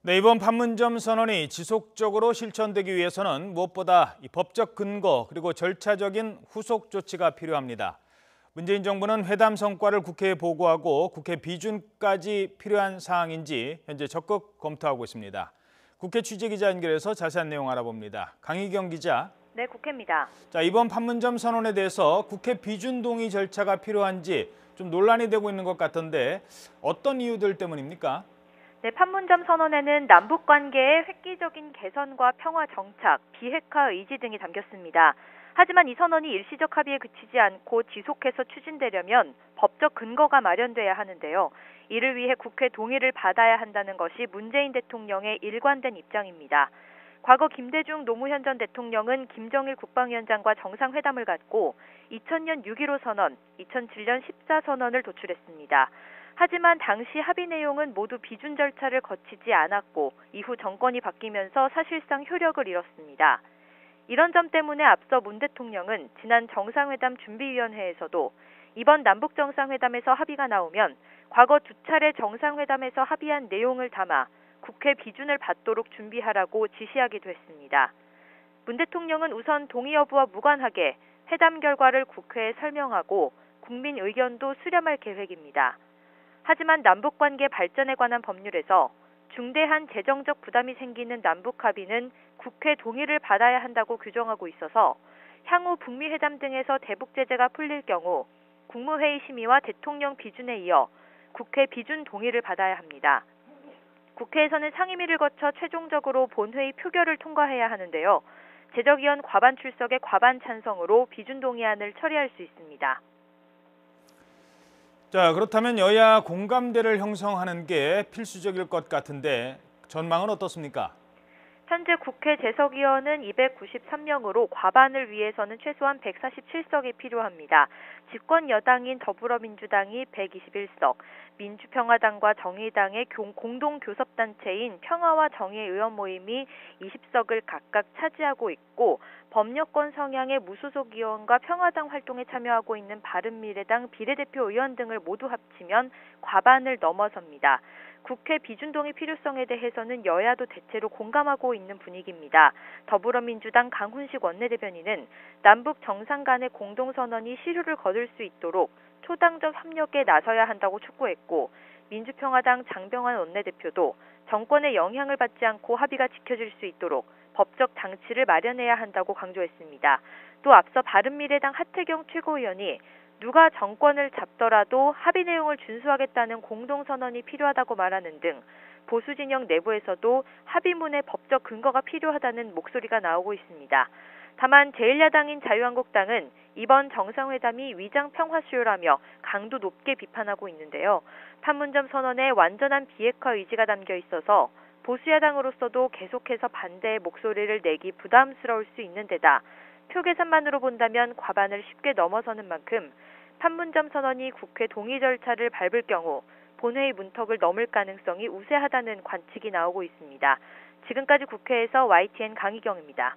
네, 이번 판문점 선언이 지속적으로 실천되기 위해서는 무엇보다 이 법적 근거 그리고 절차적인 후속 조치가 필요합니다. 문재인 정부는 회담 성과를 국회에 보고하고 국회 비준까지 필요한 사항인지 현재 적극 검토하고 있습니다. 국회 취재기자 연결해서 자세한 내용 알아봅니다. 강희경 기자. 네, 국회입니다. 자, 이번 판문점 선언에 대해서 국회 비준 동의 절차가 필요한지 좀 논란이 되고 있는 것 같은데 어떤 이유들 때문입니까? 네, 판문점 선언에는 남북 관계의 획기적인 개선과 평화 정착, 비핵화 의지 등이 담겼습니다. 하지만 이 선언이 일시적 합의에 그치지 않고 지속해서 추진되려면 법적 근거가 마련돼야 하는데요. 이를 위해 국회 동의를 받아야 한다는 것이 문재인 대통령의 일관된 입장입니다. 과거 김대중 노무현 전 대통령은 김정일 국방위원장과 정상회담을 갖고 2000년 6.15 선언, 2007년 14선언을 도출했습니다. 하지만 당시 합의 내용은 모두 비준 절차를 거치지 않았고 이후 정권이 바뀌면서 사실상 효력을 잃었습니다. 이런 점 때문에 앞서 문 대통령은 지난 정상회담 준비위원회에서도 이번 남북정상회담에서 합의가 나오면 과거 두 차례 정상회담에서 합의한 내용을 담아 국회 비준을 받도록 준비하라고 지시하기도 했습니다. 문 대통령은 우선 동의 여부와 무관하게 회담 결과를 국회에 설명하고 국민 의견도 수렴할 계획입니다. 하지만 남북관계 발전에 관한 법률에서 중대한 재정적 부담이 생기는 남북 합의는 국회 동의를 받아야 한다고 규정하고 있어서 향후 북미 회담 등에서 대북 제재가 풀릴 경우 국무회의 심의와 대통령 비준에 이어 국회 비준 동의를 받아야 합니다. 국회에서는 상임위를 거쳐 최종적으로 본회의 표결을 통과해야 하는데요. 제적위원 과반 출석의 과반 찬성으로 비준 동의안을 처리할 수 있습니다. 자, 그렇다면 여야 공감대를 형성하는 게 필수적일 것 같은데 전망은 어떻습니까? 현재 국회 재석위원은 293명으로 과반을 위해서는 최소한 147석이 필요합니다. 집권 여당인 더불어민주당이 121석, 민주평화당과 정의당의 공동교섭단체인 평화와 정의 의원 모임이 20석을 각각 차지하고 있고 법여권 성향의 무소속 의원과 평화당 활동에 참여하고 있는 바른미래당 비례대표 의원 등을 모두 합치면 과반을 넘어섭니다. 국회 비준 동의 필요성에 대해서는 여야도 대체로 공감하고 있는 분위기입니다. 더불어민주당 강훈식 원내대변인은 남북 정상 간의 공동선언이 실효를 거둘 수 있도록 초당적 협력에 나서야 한다고 촉구했고 민주평화당 장병환 원내대표도 정권의 영향을 받지 않고 합의가 지켜질 수 있도록 법적 장치를 마련해야 한다고 강조했습니다. 또 앞서 바른미래당 하태경 최고위원이 누가 정권을 잡더라도 합의 내용을 준수하겠다는 공동선언이 필요하다고 말하는 등 보수 진영 내부에서도 합의문의 법적 근거가 필요하다는 목소리가 나오고 있습니다. 다만 제1야당인 자유한국당은 이번 정상회담이 위장평화 수요라며 강도 높게 비판하고 있는데요. 판문점 선언에 완전한 비핵화 의지가 담겨 있어서 보수야당으로서도 계속해서 반대의 목소리를 내기 부담스러울 수 있는 데다 표 계산만으로 본다면 과반을 쉽게 넘어서는 만큼 판문점 선언이 국회 동의 절차를 밟을 경우 본회의 문턱을 넘을 가능성이 우세하다는 관측이 나오고 있습니다. 지금까지 국회에서 YTN 강희경입니다.